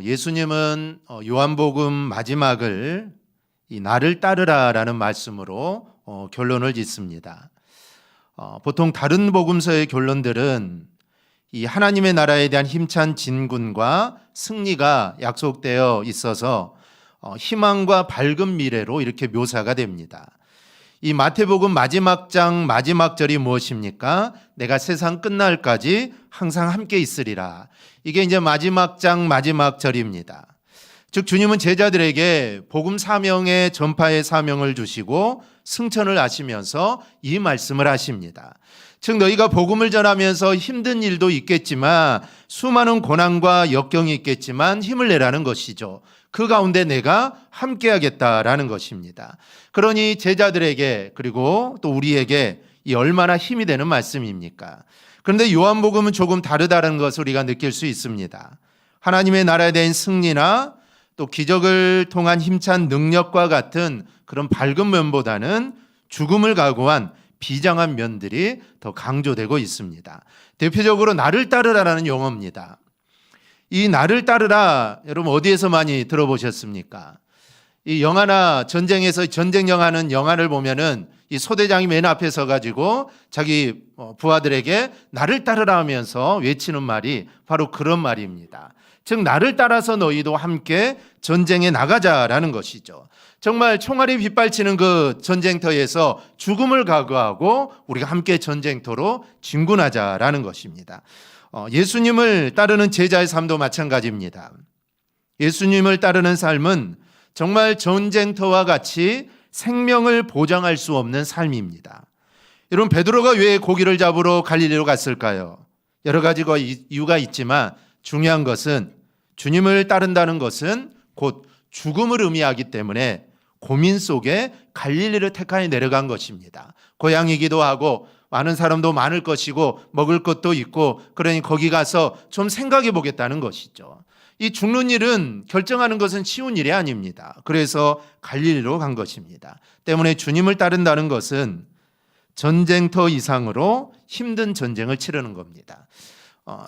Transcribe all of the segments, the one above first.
예수님은 요한복음 마지막을 이 나를 따르라라는 말씀으로 결론을 짓습니다. 보통 다른 복음서의 결론들은 이 하나님의 나라에 대한 힘찬 진군과 승리가 약속되어 있어서 희망과 밝은 미래로 이렇게 묘사가 됩니다. 이 마태복음 마지막 장 마지막 절이 무엇입니까? 내가 세상 끝날까지 항상 함께 있으리라. 이게 이제 마지막 장 마지막 절입니다. 즉 주님은 제자들에게 복음 사명의 전파의 사명을 주시고 승천을 하시면서 이 말씀을 하십니다. 즉 너희가 복음을 전하면서 힘든 일도 있겠지만 수많은 고난과 역경이 있겠지만 힘을 내라는 것이죠. 그 가운데 내가 함께하겠다라는 것입니다. 그러니 제자들에게 그리고 또 우리에게 이 얼마나 힘이 되는 말씀입니까? 그런데 요한복음은 조금 다르다는 것을 우리가 느낄 수 있습니다. 하나님의 나라에 대한 승리나 또 기적을 통한 힘찬 능력과 같은 그런 밝은 면보다는 죽음을 각오한 비장한 면들이 더 강조되고 있습니다. 대표적으로 나를 따르라라는 용어입니다. 이 나를 따르라 여러분 어디에서 많이 들어보셨습니까? 이 영화나 전쟁에서 전쟁 영화는 영화를 보면은 이 소대장이 맨 앞에 서가지고 자기 부하들에게 나를 따르라 하면서 외치는 말이 바로 그런 말입니다. 즉 나를 따라서 너희도 함께 전쟁에 나가자라는 것이죠. 정말 총알이 빗발치는 그 전쟁터에서 죽음을 각오하고 우리가 함께 전쟁터로 진군하자라는 것입니다. 예수님을 따르는 제자의 삶도 마찬가지입니다. 예수님을 따르는 삶은 정말 전쟁터와 같이 생명을 보장할 수 없는 삶입니다. 여러분 베드로가 왜 고기를 잡으러 갈릴리로 갔을까요? 여러 가지 이유가 있지만 중요한 것은 주님을 따른다는 것은 곧 죽음을 의미하기 때문에 고민 속에 갈릴리를 택하여 내려간 것입니다. 고향이기도 하고 많은 사람도 많을 것이고 먹을 것도 있고 그러니 거기 가서 좀 생각해 보겠다는 것이죠. 이 죽는 일은 결정하는 것은 쉬운 일이 아닙니다. 그래서 갈릴리로 간 것입니다. 때문에 주님을 따른다는 것은 전쟁터 이상으로 힘든 전쟁을 치르는 겁니다.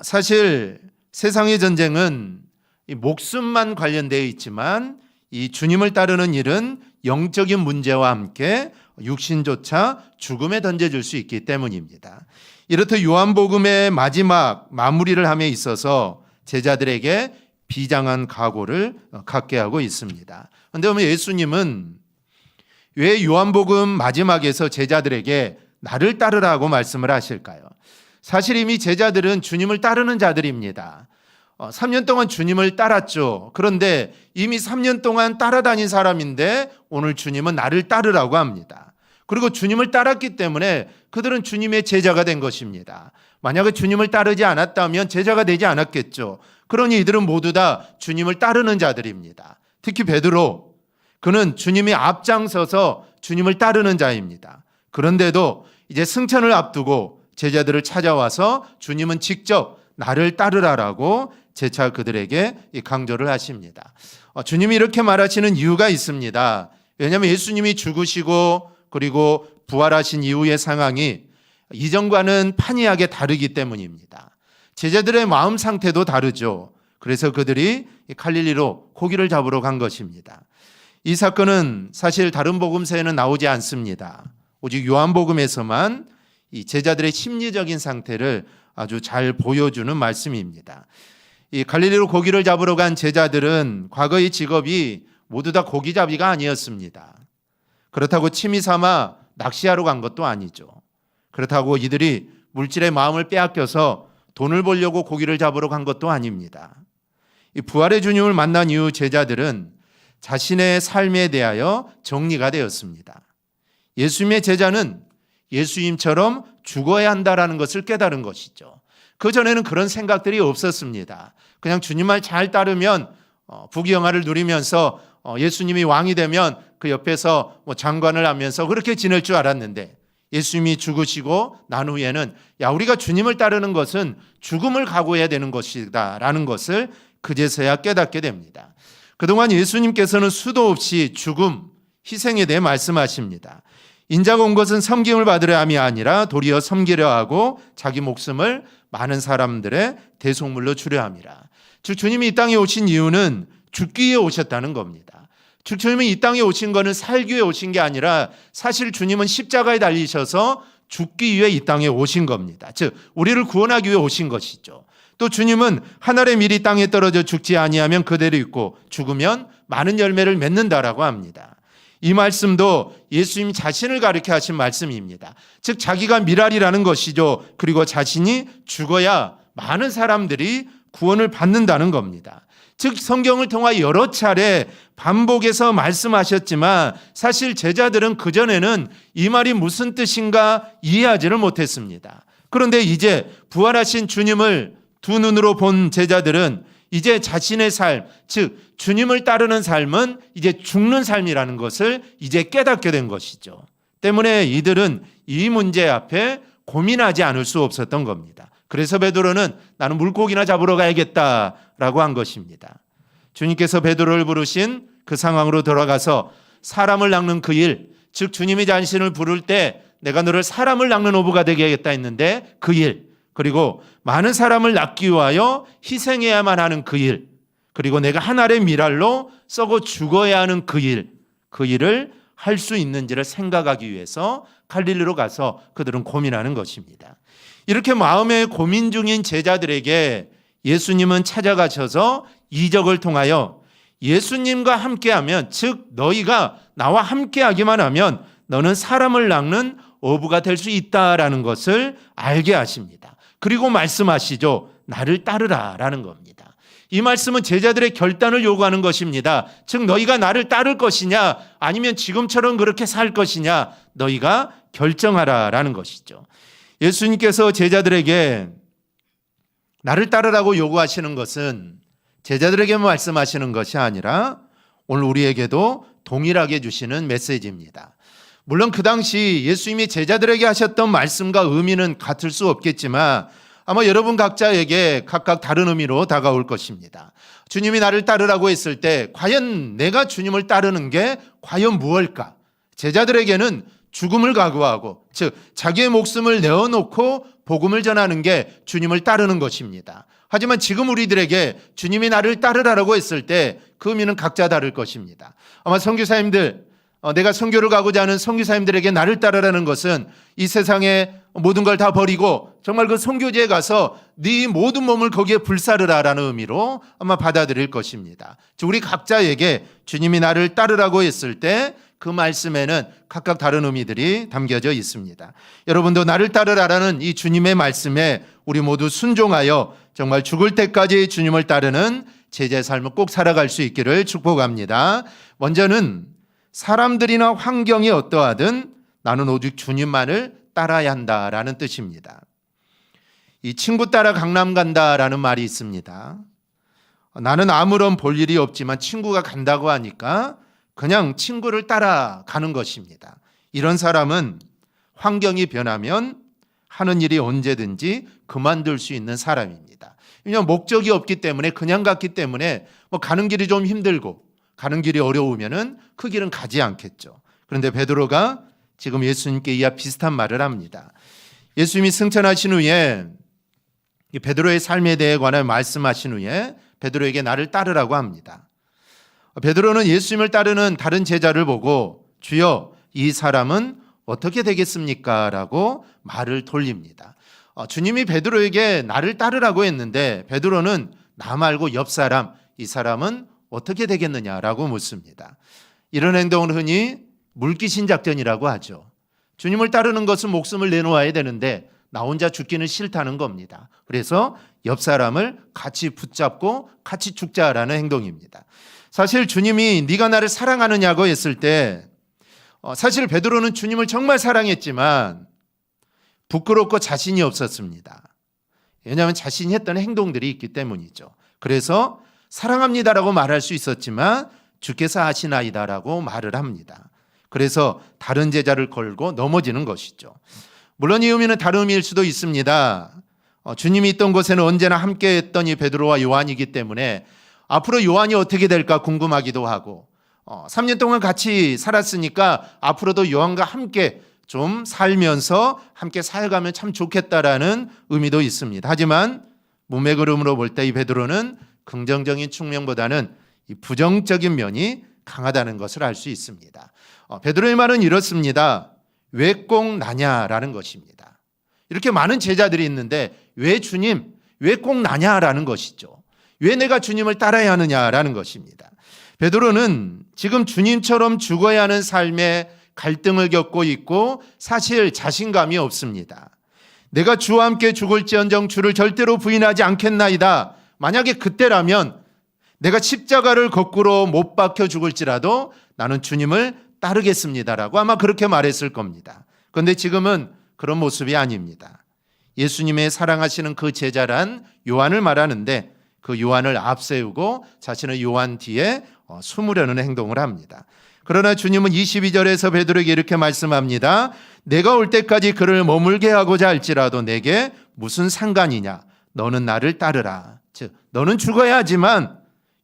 사실 세상의 전쟁은 이 목숨만 관련되어 있지만 이 주님을 따르는 일은 영적인 문제와 함께 육신조차 죽음에 던져질 수 있기 때문입니다. 이렇듯 요한복음의 마지막 마무리를 함에 있어서 제자들에게 비장한 각오를 갖게 하고 있습니다. 그런데 예수님은 왜 요한복음 마지막에서 제자들에게 나를 따르라고 말씀을 하실까요? 사실 이미 제자들은 주님을 따르는 자들입니다. 3년 동안 주님을 따랐죠. 그런데 이미 3년 동안 따라다닌 사람인데 오늘 주님은 나를 따르라고 합니다. 그리고 주님을 따랐기 때문에 그들은 주님의 제자가 된 것입니다. 만약에 주님을 따르지 않았다면 제자가 되지 않았겠죠. 그러니 이들은 모두 다 주님을 따르는 자들입니다. 특히 베드로, 그는 주님이 앞장서서 주님을 따르는 자입니다. 그런데도 이제 승천을 앞두고 제자들을 찾아와서 주님은 직접 나를 따르라라고 재차 그들에게 강조를 하십니다. 주님이 이렇게 말하시는 이유가 있습니다. 왜냐하면 예수님이 죽으시고 그리고 부활하신 이후의 상황이 이전과는 판이하게 다르기 때문입니다. 제자들의 마음 상태도 다르죠. 그래서 그들이 갈릴리로 고기를 잡으러 간 것입니다. 이 사건은 사실 다른 복음서에는 나오지 않습니다. 오직 요한복음에서만 이 제자들의 심리적인 상태를 아주 잘 보여주는 말씀입니다. 이 갈릴리로 고기를 잡으러 간 제자들은 과거의 직업이 모두 다 고기잡이가 아니었습니다. 그렇다고 취미 삼아 낚시하러 간 것도 아니죠. 그렇다고 이들이 물질의 마음을 빼앗겨서 돈을 벌려고 고기를 잡으러 간 것도 아닙니다. 이 부활의 주님을 만난 이후 제자들은 자신의 삶에 대하여 정리가 되었습니다. 예수님의 제자는 예수님처럼 죽어야 한다라는 것을 깨달은 것이죠. 그전에는 그런 생각들이 없었습니다. 그냥 주님 말 잘 따르면 부귀영화를 누리면서 예수님이 왕이 되면 그 옆에서 장관을 하면서 그렇게 지낼 줄 알았는데 예수님이 죽으시고 난 후에는 우리가 주님을 따르는 것은 죽음을 각오해야 되는 것이다 라는 것을 그제서야 깨닫게 됩니다. 그동안 예수님께서는 수도 없이 죽음, 희생에 대해 말씀하십니다. 인자가 온 것은 섬김을 받으려 함이 아니라 도리어 섬기려 하고 자기 목숨을 많은 사람들의 대속물로 주려 함이라. 즉 주님이 이 땅에 오신 이유는 죽기 위해 오셨다는 겁니다. 즉 주님이 이 땅에 오신 것은 살기 위해 오신 게 아니라 사실 주님은 십자가에 달리셔서 죽기 위해 이 땅에 오신 겁니다. 즉 우리를 구원하기 위해 오신 것이죠. 또 주님은 한 알의 밀이 땅에 떨어져 죽지 아니하면 그대로 있고 죽으면 많은 열매를 맺는다라고 합니다. 이 말씀도 예수님 자신을 가리켜 하신 말씀입니다. 즉 자기가 밀알이라는 것이죠. 그리고 자신이 죽어야 많은 사람들이 구원을 받는다는 겁니다. 즉 성경을 통해 여러 차례 반복해서 말씀하셨지만 사실 제자들은 그전에는 이 말이 무슨 뜻인가 이해하지를 못했습니다. 그런데 이제 부활하신 주님을 두 눈으로 본 제자들은 이제 자신의 삶, 즉 주님을 따르는 삶은 이제 죽는 삶이라는 것을 이제 깨닫게 된 것이죠. 때문에 이들은 이 문제 앞에 고민하지 않을 수 없었던 겁니다. 그래서 베드로는 나는 물고기나 잡으러 가야겠다라고 한 것입니다. 주님께서 베드로를 부르신 그 상황으로 돌아가서 사람을 낚는 그 일, 즉 주님이 자신을 부를 때 내가 너를 사람을 낚는 어부가 되게 하겠다 했는데 그 일, 그리고 많은 사람을 낚기 위하여 희생해야만 하는 그 일, 그리고 내가 한 알의 밀알로 썩어 죽어야 하는 그 일을 할 수 있는지를 생각하기 위해서 갈릴리로 가서 그들은 고민하는 것입니다. 이렇게 마음에 고민 중인 제자들에게 예수님은 찾아가셔서 이적을 통하여 예수님과 함께하면, 즉 너희가 나와 함께하기만 하면 너는 사람을 낚는 어부가 될 수 있다라는 것을 알게 하십니다. 그리고 말씀하시죠. 나를 따르라라는 겁니다. 이 말씀은 제자들의 결단을 요구하는 것입니다. 즉 너희가 나를 따를 것이냐 아니면 지금처럼 그렇게 살 것이냐 너희가 결정하라라는 것이죠. 예수님께서 제자들에게 나를 따르라고 요구하시는 것은 제자들에게만 말씀하시는 것이 아니라 오늘 우리에게도 동일하게 주시는 메시지입니다. 물론 그 당시 예수님이 제자들에게 하셨던 말씀과 의미는 같을 수 없겠지만 아마 여러분 각자에게 각각 다른 의미로 다가올 것입니다. 주님이 나를 따르라고 했을 때 과연 내가 주님을 따르는 게 과연 무엇일까? 제자들에게는 죽음을 각오하고, 즉 자기의 목숨을 내어놓고 복음을 전하는 게 주님을 따르는 것입니다. 하지만 지금 우리들에게 주님이 나를 따르라고 했을 때 그 의미는 각자 다를 것입니다. 아마 선교사님들, 내가 선교를 가고자 하는 선교사님들에게 나를 따르라는 것은 이 세상의 모든 걸 다 버리고 정말 그 선교지에 가서 네 모든 몸을 거기에 불사르라라는 의미로 아마 받아들일 것입니다. 우리 각자에게 주님이 나를 따르라고 했을 때 그 말씀에는 각각 다른 의미들이 담겨져 있습니다. 여러분도 나를 따르라라는 이 주님의 말씀에 우리 모두 순종하여 정말 죽을 때까지 주님을 따르는 제자의 삶을 꼭 살아갈 수 있기를 축복합니다. 먼저는 사람들이나 환경이 어떠하든 나는 오직 주님만을 따라야 한다라는 뜻입니다. 이 친구 따라 강남 간다라는 말이 있습니다. 나는 아무런 볼 일이 없지만 친구가 간다고 하니까 그냥 친구를 따라가는 것입니다. 이런 사람은 환경이 변하면 하는 일이 언제든지 그만둘 수 있는 사람입니다. 왜냐하면 목적이 없기 때문에 그냥 갔기 때문에 가는 길이 좀 힘들고 가는 길이 어려우면은 그 길은 가지 않겠죠. 그런데 베드로가 지금 예수님께 이와 비슷한 말을 합니다. 예수님이 승천하신 후에 베드로의 삶에 대해 관해 말씀하신 후에 베드로에게 나를 따르라고 합니다. 베드로는 예수님을 따르는 다른 제자를 보고 주여 이 사람은 어떻게 되겠습니까? 라고 말을 돌립니다. 주님이 베드로에게 나를 따르라고 했는데 베드로는 나 말고 옆 사람, 이 사람은 어떻게 되겠느냐라고 묻습니다. 이런 행동을 흔히 물귀신 작전이라고 하죠. 주님을 따르는 것은 목숨을 내놓아야 되는데 나 혼자 죽기는 싫다는 겁니다. 그래서 옆 사람을 같이 붙잡고 같이 죽자라는 행동입니다. 사실 주님이 네가 나를 사랑하느냐고 했을 때 사실 베드로는 주님을 정말 사랑했지만 부끄럽고 자신이 없었습니다. 왜냐하면 자신이 했던 행동들이 있기 때문이죠. 그래서 사랑합니다라고 말할 수 있었지만 주께서 아시나이다라고 말을 합니다. 그래서 다른 제자를 걸고 넘어지는 것이죠. 물론 이 의미는 다른 의미일 수도 있습니다. 주님이 있던 곳에는 언제나 함께했던 이 베드로와 요한이기 때문에 앞으로 요한이 어떻게 될까 궁금하기도 하고 3년 동안 같이 살았으니까 앞으로도 요한과 함께 좀 살면서 함께 살아가면 참 좋겠다라는 의미도 있습니다. 하지만 문맥으로 볼 때 이 베드로는 긍정적인 측면보다는 이 부정적인 면이 강하다는 것을 알 수 있습니다. 베드로의 말은 이렇습니다. 왜 꼭 나냐라는 것입니다. 이렇게 많은 제자들이 있는데 왜 주님, 왜 꼭 나냐라는 것이죠. 왜 내가 주님을 따라야 하느냐라는 것입니다. 베드로는 지금 주님처럼 죽어야 하는 삶에 갈등을 겪고 있고 사실 자신감이 없습니다. 내가 주와 함께 죽을지언정 주를 절대로 부인하지 않겠나이다. 만약에 그때라면 내가 십자가를 거꾸로 못 박혀 죽을지라도 나는 주님을 따르겠습니다라고 아마 그렇게 말했을 겁니다. 그런데 지금은 그런 모습이 아닙니다. 예수님의 사랑하시는 그 제자란 요한을 말하는데 그 요한을 앞세우고 자신의 요한 뒤에 숨으려는 행동을 합니다. 그러나 주님은 22절에서 베드로에게 이렇게 말씀합니다. 내가 올 때까지 그를 머물게 하고자 할지라도 내게 무슨 상관이냐. 너는 나를 따르라. 즉 너는 죽어야 하지만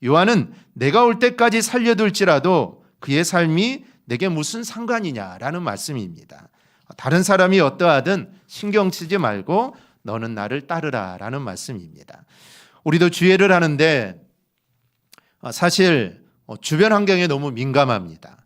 요한은 내가 올 때까지 살려둘지라도 그의 삶이 내게 무슨 상관이냐라는 말씀입니다. 다른 사람이 어떠하든 신경 쓰지 말고 너는 나를 따르라라는 말씀입니다. 우리도 주례를 하는데 사실 주변 환경에 너무 민감합니다.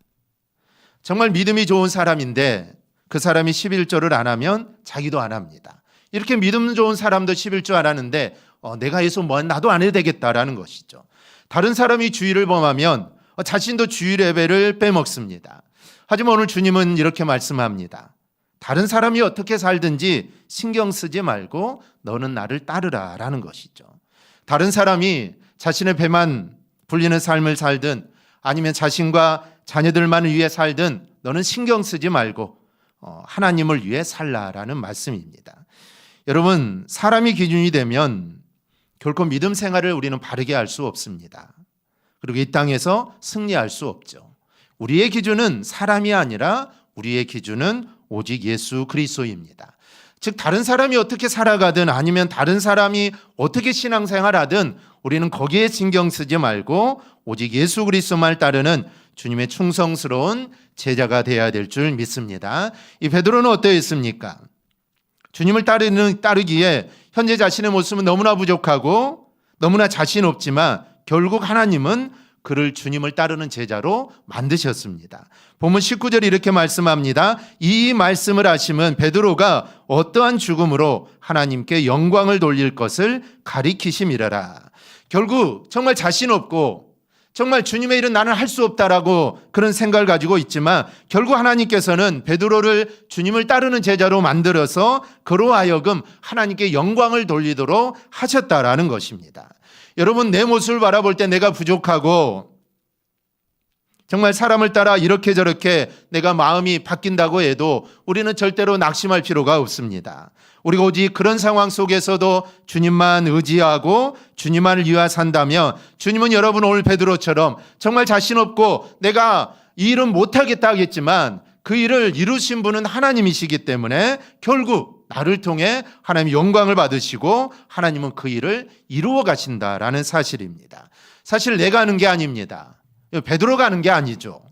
정말 믿음이 좋은 사람인데 그 사람이 11조를 안 하면 자기도 안 합니다. 이렇게 믿음 좋은 사람도 11조 안 하는데 내가 예수 나도 안 해도 되겠다라는 것이죠. 다른 사람이 주의를 범하면 자신도 주의 레벨을 빼먹습니다. 하지만 오늘 주님은 이렇게 말씀합니다. 다른 사람이 어떻게 살든지 신경 쓰지 말고 너는 나를 따르라 라는 것이죠. 다른 사람이 자신의 배만 불리는 삶을 살든 아니면 자신과 자녀들만을 위해 살든 너는 신경 쓰지 말고 하나님을 위해 살라라는 말씀입니다. 여러분, 사람이 기준이 되면 결코 믿음 생활을 우리는 바르게 할 수 없습니다. 그리고 이 땅에서 승리할 수 없죠. 우리의 기준은 사람이 아니라 우리의 기준은 오직 예수 그리스도입니다. 즉 다른 사람이 어떻게 살아가든 아니면 다른 사람이 어떻게 신앙생활하든 우리는 거기에 신경 쓰지 말고 오직 예수 그리스도만 따르는 주님의 충성스러운 제자가 되어야 될 줄 믿습니다. 이 베드로는 어떠했습니까? 주님을 따르기에 현재 자신의 모습은 너무나 부족하고 너무나 자신 없지만 결국 하나님은 그를 주님을 따르는 제자로 만드셨습니다. 본문 19절이 이렇게 말씀합니다. 이 말씀을 하시면 베드로가 어떠한 죽음으로 하나님께 영광을 돌릴 것을 가리키심이라라. 결국 정말 자신 없고 정말 주님의 일은 나는 할 수 없다라고 그런 생각을 가지고 있지만 결국 하나님께서는 베드로를 주님을 따르는 제자로 만들어서 그로 하여금 하나님께 영광을 돌리도록 하셨다라는 것입니다. 여러분, 내 모습을 바라볼 때 내가 부족하고 정말 사람을 따라 이렇게 저렇게 내가 마음이 바뀐다고 해도 우리는 절대로 낙심할 필요가 없습니다. 우리가 오직 그런 상황 속에서도 주님만 의지하고 주님만을 위하여 산다면 주님은 여러분 오늘 베드로처럼 정말 자신 없고 내가 이 일은 못하겠다 하겠지만 그 일을 이루신 분은 하나님이시기 때문에 결국 나를 통해 하나님의 영광을 받으시고 하나님은 그 일을 이루어 가신다라는 사실입니다. 사실 내가 하는 게 아닙니다. 베드로가 하는 게 아니죠.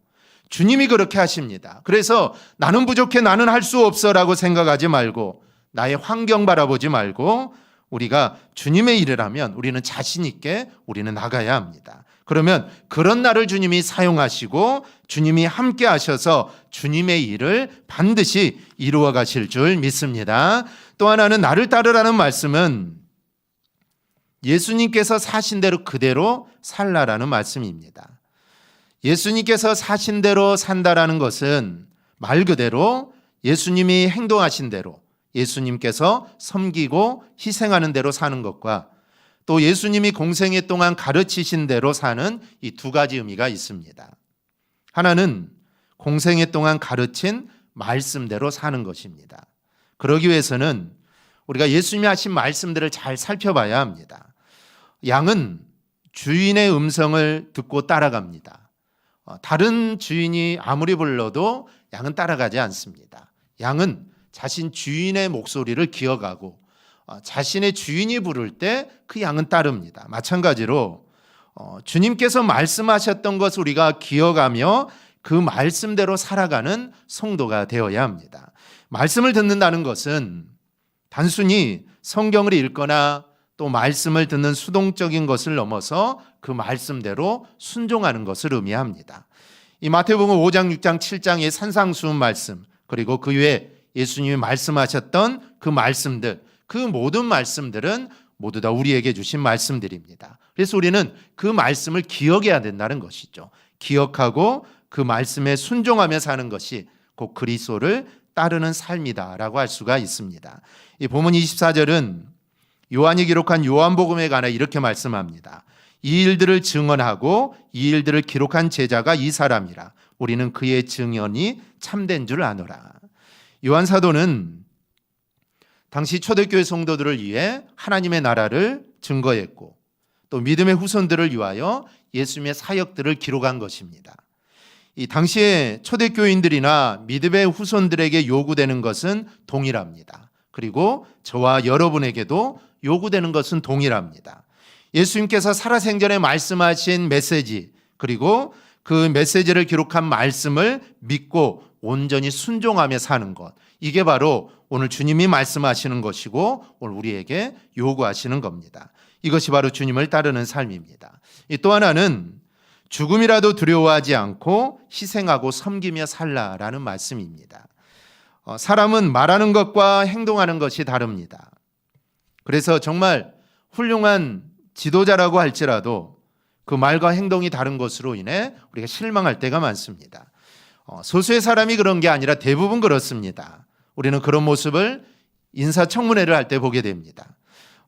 주님이 그렇게 하십니다. 그래서 나는 부족해, 나는 할 수 없어라고 생각하지 말고 나의 환경 바라보지 말고 우리가 주님의 일을 하면 우리는 자신 있게 우리는 나가야 합니다. 그러면 그런 나를 주님이 사용하시고 주님이 함께 하셔서 주님의 일을 반드시 이루어 가실 줄 믿습니다. 또 하나는 나를 따르라는 말씀은 예수님께서 사신 대로 그대로 살라라는 말씀입니다. 예수님께서 사신 대로 산다라는 것은 말 그대로 예수님이 행동하신 대로 예수님께서 섬기고 희생하는 대로 사는 것과 또 예수님이 공생애 동안 가르치신 대로 사는 이 두 가지 의미가 있습니다. 하나는 공생애 동안 가르친 말씀대로 사는 것입니다. 그러기 위해서는 우리가 예수님이 하신 말씀들을 잘 살펴봐야 합니다. 양은 주인의 음성을 듣고 따라갑니다. 다른 주인이 아무리 불러도 양은 따라가지 않습니다. 양은 자신 주인의 목소리를 기억하고 자신의 주인이 부를 때 그 양은 따릅니다. 마찬가지로 주님께서 말씀하셨던 것을 우리가 기억하며 그 말씀대로 살아가는 성도가 되어야 합니다. 말씀을 듣는다는 것은 단순히 성경을 읽거나 또 말씀을 듣는 수동적인 것을 넘어서 그 말씀대로 순종하는 것을 의미합니다. 이 마태복음 5장, 6장, 7장의 산상수훈 말씀, 그리고 그 외에 예수님이 말씀하셨던 그 말씀들, 그 모든 말씀들은 모두 다 우리에게 주신 말씀들입니다. 그래서 우리는 그 말씀을 기억해야 된다는 것이죠. 기억하고 그 말씀에 순종하며 사는 것이 곧 그리스도를 따르는 삶이다라고 할 수가 있습니다. 이 본문 24절은 요한이 기록한 요한복음에 관해 이렇게 말씀합니다. 이 일들을 증언하고 이 일들을 기록한 제자가 이 사람이라. 우리는 그의 증언이 참된 줄 아노라. 요한 사도는 당시 초대교회 성도들을 위해 하나님의 나라를 증거했고 또 믿음의 후손들을 위하여 예수님의 사역들을 기록한 것입니다. 이 당시에 초대교인들이나 믿음의 후손들에게 요구되는 것은 동일합니다. 그리고 저와 여러분에게도 요구되는 것은 동일합니다. 예수님께서 살아생전에 말씀하신 메시지, 그리고 그 메시지를 기록한 말씀을 믿고 온전히 순종하며 사는 것, 이게 바로 오늘 주님이 말씀하시는 것이고 오늘 우리에게 요구하시는 겁니다. 이것이 바로 주님을 따르는 삶입니다. 또 하나는 죽음이라도 두려워하지 않고 희생하고 섬기며 살라라는 말씀입니다. 사람은 말하는 것과 행동하는 것이 다릅니다. 그래서 정말 훌륭한 지도자라고 할지라도 그 말과 행동이 다른 것으로 인해 우리가 실망할 때가 많습니다. 소수의 사람이 그런 게 아니라 대부분 그렇습니다. 우리는 그런 모습을 인사청문회를 할 때 보게 됩니다.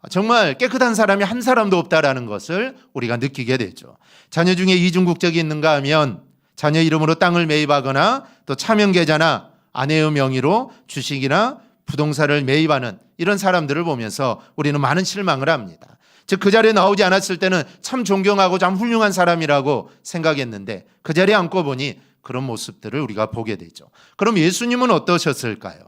정말 깨끗한 사람이 한 사람도 없다라는 것을 우리가 느끼게 되죠. 자녀 중에 이중국적이 있는가 하면 자녀 이름으로 땅을 매입하거나 또 차명계좌나 아내의 명의로 주식이나 부동산을 매입하는 이런 사람들을 보면서 우리는 많은 실망을 합니다. 즉 그 자리에 나오지 않았을 때는 참 존경하고 참 훌륭한 사람이라고 생각했는데 그 자리에 앉고 보니 그런 모습들을 우리가 보게 되죠. 그럼 예수님은 어떠셨을까요?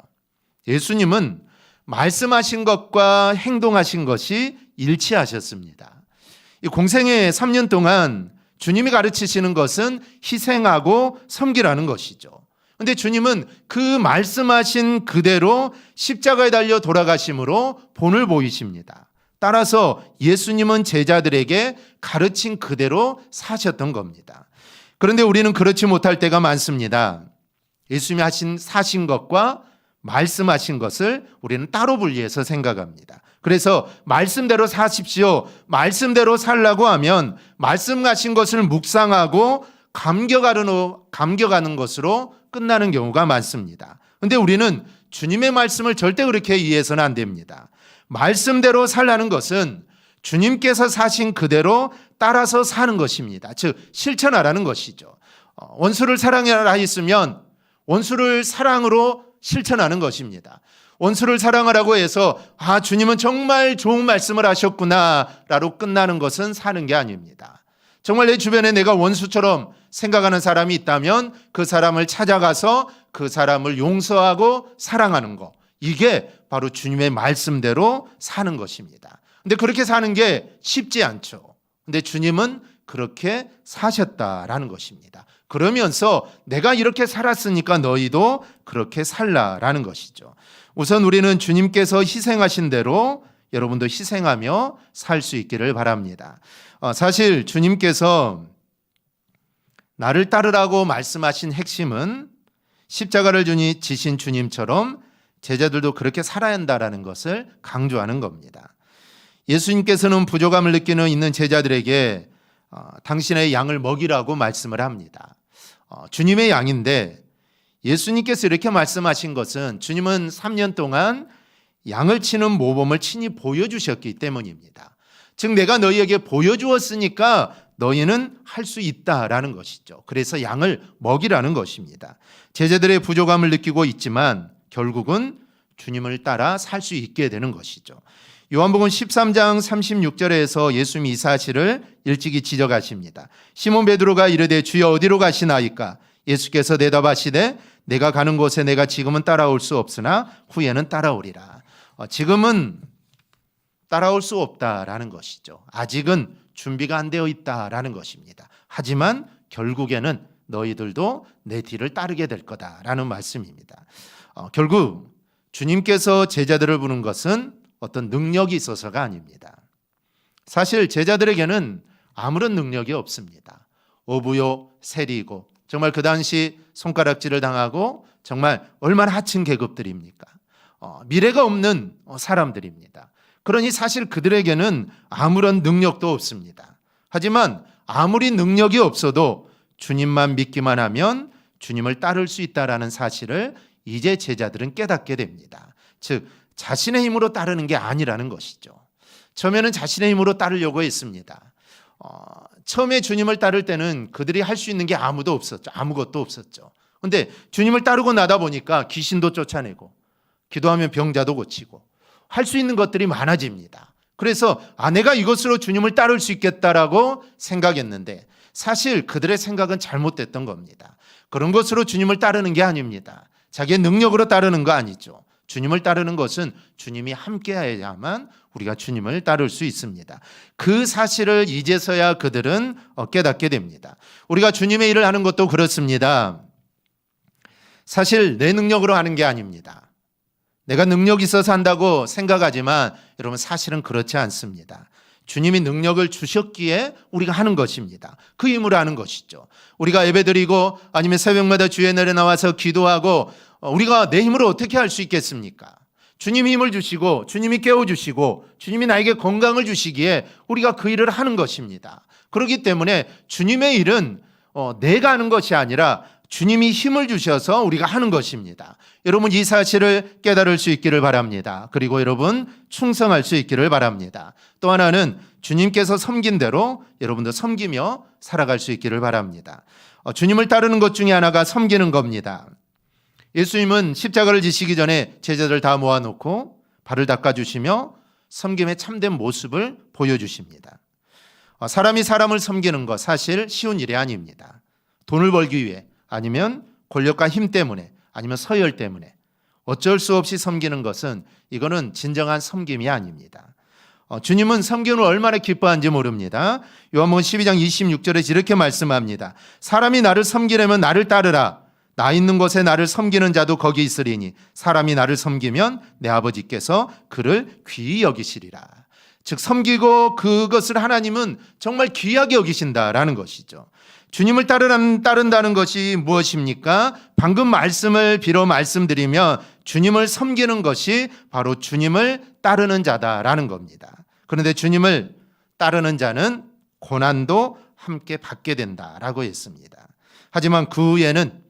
예수님은 말씀하신 것과 행동하신 것이 일치하셨습니다. 이 공생애 3년 동안 주님이 가르치시는 것은 희생하고 섬기라는 것이죠. 그런데 주님은 그 말씀하신 그대로 십자가에 달려 돌아가심으로 본을 보이십니다. 따라서 예수님은 제자들에게 가르친 그대로 사셨던 겁니다. 그런데 우리는 그렇지 못할 때가 많습니다. 예수님이 사신 것과 말씀하신 것을 우리는 따로 분리해서 생각합니다. 그래서 말씀대로 사십시오, 말씀대로 살라고 하면 말씀하신 것을 묵상하고 감격하는 것으로 끝나는 경우가 많습니다. 그런데 우리는 주님의 말씀을 절대 그렇게 이해해서는 안 됩니다. 말씀대로 살라는 것은 주님께서 사신 그대로 따라서 사는 것입니다. 즉 실천하라는 것이죠. 원수를 사랑하라 했으면 원수를 사랑으로 실천하는 것입니다. 원수를 사랑하라고 해서 주님은 정말 좋은 말씀을 하셨구나 라고 끝나는 것은 사는 게 아닙니다. 정말 내 주변에 내가 원수처럼 생각하는 사람이 있다면 그 사람을 찾아가서 그 사람을 용서하고 사랑하는 것, 이게 바로 주님의 말씀대로 사는 것입니다. 근데 그렇게 사는 게 쉽지 않죠. 근데 주님은 그렇게 사셨다라는 것입니다. 그러면서 내가 이렇게 살았으니까 너희도 그렇게 살라라는 것이죠. 우선 우리는 주님께서 희생하신 대로 여러분도 희생하며 살 수 있기를 바랍니다. 사실 주님께서 나를 따르라고 말씀하신 핵심은 십자가를 지신 주님처럼 제자들도 그렇게 살아야 한다는 것을 강조하는 겁니다. 예수님께서는 부족함을 느끼는 있는 제자들에게 당신의 양을 먹이라고 말씀을 합니다. 주님의 양인데 예수님께서 이렇게 말씀하신 것은 주님은 3년 동안 양을 치는 모범을 친히 보여주셨기 때문입니다. 즉 내가 너희에게 보여주었으니까 너희는 할 수 있다라는 것이죠. 그래서 양을 먹이라는 것입니다. 제자들의 부족함을 느끼고 있지만 결국은 주님을 따라 살 수 있게 되는 것이죠. 요한복음 13장 36절에서 예수님이 이 사실을 일찍이 지적하십니다. 시몬 베드로가 이르되 주여 어디로 가시나이까? 예수께서 대답하시되 내가 가는 곳에 내가 지금은 따라올 수 없으나 후에는 따라오리라. 지금은 따라올 수 없다라는 것이죠. 아직은 준비가 안 되어 있다라는 것입니다. 하지만 결국에는 너희들도 내 뒤를 따르게 될 거다라는 말씀입니다. 결국 주님께서 제자들을 부른 것은 어떤 능력이 있어서가 아닙니다. 사실 제자들에게는 아무런 능력이 없습니다. 어부요 세리이고 정말 그 당시 손가락질을 당하고 정말 얼마나 하층 계급들입니까? 미래가 없는 사람들입니다. 그러니 사실 그들에게는 아무런 능력도 없습니다. 하지만 아무리 능력이 없어도 주님만 믿기만 하면 주님을 따를 수 있다라는 사실을 이제 제자들은 깨닫게 됩니다. 즉 자신의 힘으로 따르는 게 아니라는 것이죠. 처음에는 자신의 힘으로 따르려고 했습니다. 처음에 주님을 따를 때는 그들이 할 수 있는 게 아무것도 없었죠. 그런데 주님을 따르고 나다 보니까 귀신도 쫓아내고 기도하면 병자도 고치고 할 수 있는 것들이 많아집니다. 그래서 내가 이것으로 주님을 따를 수 있겠다라고 생각했는데 사실 그들의 생각은 잘못됐던 겁니다. 그런 것으로 주님을 따르는 게 아닙니다. 자기의 능력으로 따르는 거 아니죠. 주님을 따르는 것은 주님이 함께해야만 우리가 주님을 따를 수 있습니다. 그 사실을 이제서야 그들은 깨닫게 됩니다. 우리가 주님의 일을 하는 것도 그렇습니다. 사실 내 능력으로 하는 게 아닙니다. 내가 능력이 있어서 한다고 생각하지만 여러분 사실은 그렇지 않습니다. 주님이 능력을 주셨기에 우리가 하는 것입니다. 그 힘으로 하는 것이죠. 우리가 예배드리고 아니면 새벽마다 주의 날에 나와서 기도하고 우리가 내 힘으로 어떻게 할 수 있겠습니까? 주님이 힘을 주시고 주님이 깨워주시고 주님이 나에게 건강을 주시기에 우리가 그 일을 하는 것입니다. 그렇기 때문에 주님의 일은 내가 하는 것이 아니라 주님이 힘을 주셔서 우리가 하는 것입니다. 여러분 이 사실을 깨달을 수 있기를 바랍니다. 그리고 여러분 충성할 수 있기를 바랍니다. 또 하나는 주님께서 섬긴 대로 여러분도 섬기며 살아갈 수 있기를 바랍니다. 주님을 따르는 것 중에 하나가 섬기는 겁니다. 예수님은 십자가를 지시기 전에 제자들 다 모아놓고 발을 닦아주시며 섬김의 참된 모습을 보여주십니다. 사람이 사람을 섬기는 것 사실 쉬운 일이 아닙니다. 돈을 벌기 위해 아니면 권력과 힘 때문에 아니면 서열 때문에 어쩔 수 없이 섬기는 것은 이거는 진정한 섬김이 아닙니다. 주님은 섬김을 얼마나 기뻐하는지 모릅니다. 요한복음 12장 26절에 이렇게 말씀합니다. 사람이 나를 섬기려면 나를 따르라. 나 있는 곳에 나를 섬기는 자도 거기 있으리니 사람이 나를 섬기면 내 아버지께서 그를 귀히 여기시리라. 즉 섬기고 그것을 하나님은 정말 귀하게 여기신다라는 것이죠. 주님을 따른다는 것이 무엇입니까? 방금 말씀을 빌어 말씀드리면 주님을 섬기는 것이 바로 주님을 따르는 자다라는 겁니다. 그런데 주님을 따르는 자는 고난도 함께 받게 된다라고 했습니다. 하지만 그 후에는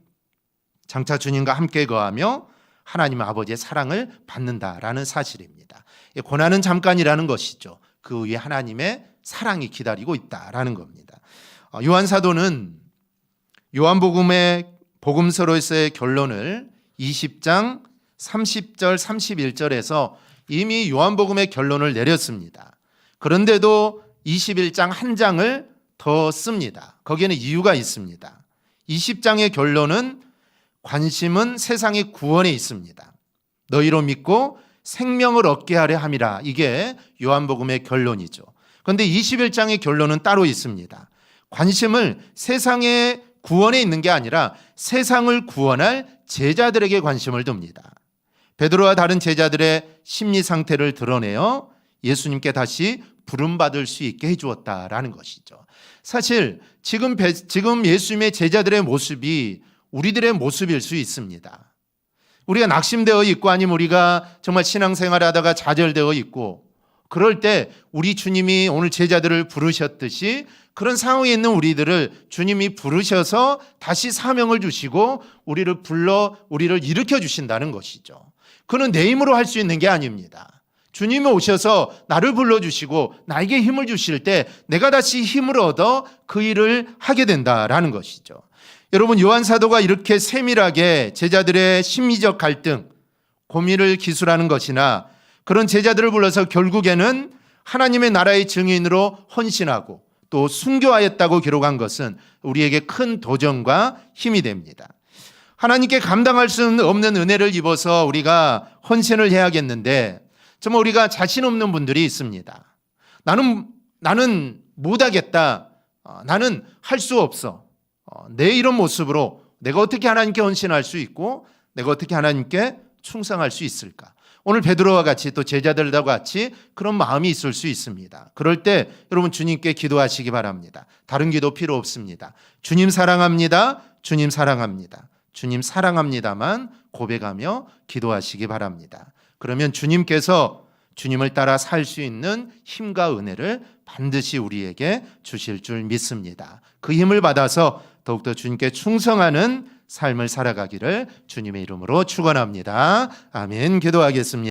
장차 주님과 함께 거하며 하나님 아버지의 사랑을 받는다라는 사실입니다. 고난은 잠깐이라는 것이죠. 그 후에 하나님의 사랑이 기다리고 있다라는 겁니다. 요한 사도는 요한복음의 복음서로서의 결론을 20장 30절 31절에서 이미 요한복음의 결론을 내렸습니다. 그런데도 21장 한 장을 더 씁니다. 거기에는 이유가 있습니다. 20장의 결론은 관심은 세상의 구원에 있습니다. 너희로 믿고 생명을 얻게 하려 함이라. 이게 요한복음의 결론이죠. 그런데 21장의 결론은 따로 있습니다. 관심을 세상의 구원에 있는 게 아니라 세상을 구원할 제자들에게 관심을 둡니다. 베드로와 다른 제자들의 심리 상태를 드러내어 예수님께 다시 부름받을 수 있게 해주었다라는 것이죠. 사실 지금 예수님의 제자들의 모습이 우리들의 모습일 수 있습니다. 우리가 낙심되어 있고 아니면 우리가 정말 신앙생활을 하다가 좌절되어 있고 그럴 때 우리 주님이 오늘 제자들을 부르셨듯이 그런 상황에 있는 우리들을 주님이 부르셔서 다시 사명을 주시고 우리를 불러 우리를 일으켜 주신다는 것이죠. 그는 내 힘으로 할 수 있는 게 아닙니다. 주님이 오셔서 나를 불러주시고 나에게 힘을 주실 때 내가 다시 힘을 얻어 그 일을 하게 된다라는 것이죠. 여러분 요한 사도가 이렇게 세밀하게 제자들의 심리적 갈등, 고민을 기술하는 것이나 그런 제자들을 불러서 결국에는 하나님의 나라의 증인으로 헌신하고 또 순교하였다고 기록한 것은 우리에게 큰 도전과 힘이 됩니다. 하나님께 감당할 수 없는 은혜를 입어서 우리가 헌신을 해야겠는데 정말 우리가 자신 없는 분들이 있습니다. 나는 못하겠다. 나는 할 수 없어. 내 이런 모습으로 내가 어떻게 하나님께 헌신할 수 있고 내가 어떻게 하나님께 충성할 수 있을까? 오늘 베드로와 같이 또 제자들과 같이 그런 마음이 있을 수 있습니다. 그럴 때 여러분 주님께 기도하시기 바랍니다. 다른 기도 필요 없습니다. 주님 사랑합니다. 주님 사랑합니다. 주님 사랑합니다만 고백하며 기도하시기 바랍니다. 그러면 주님께서 주님을 따라 살 수 있는 힘과 은혜를 반드시 우리에게 주실 줄 믿습니다. 그 힘을 받아서 더욱더 주님께 충성하는 삶을 살아가기를 주님의 이름으로 축원합니다. 아멘. 기도하겠습니다.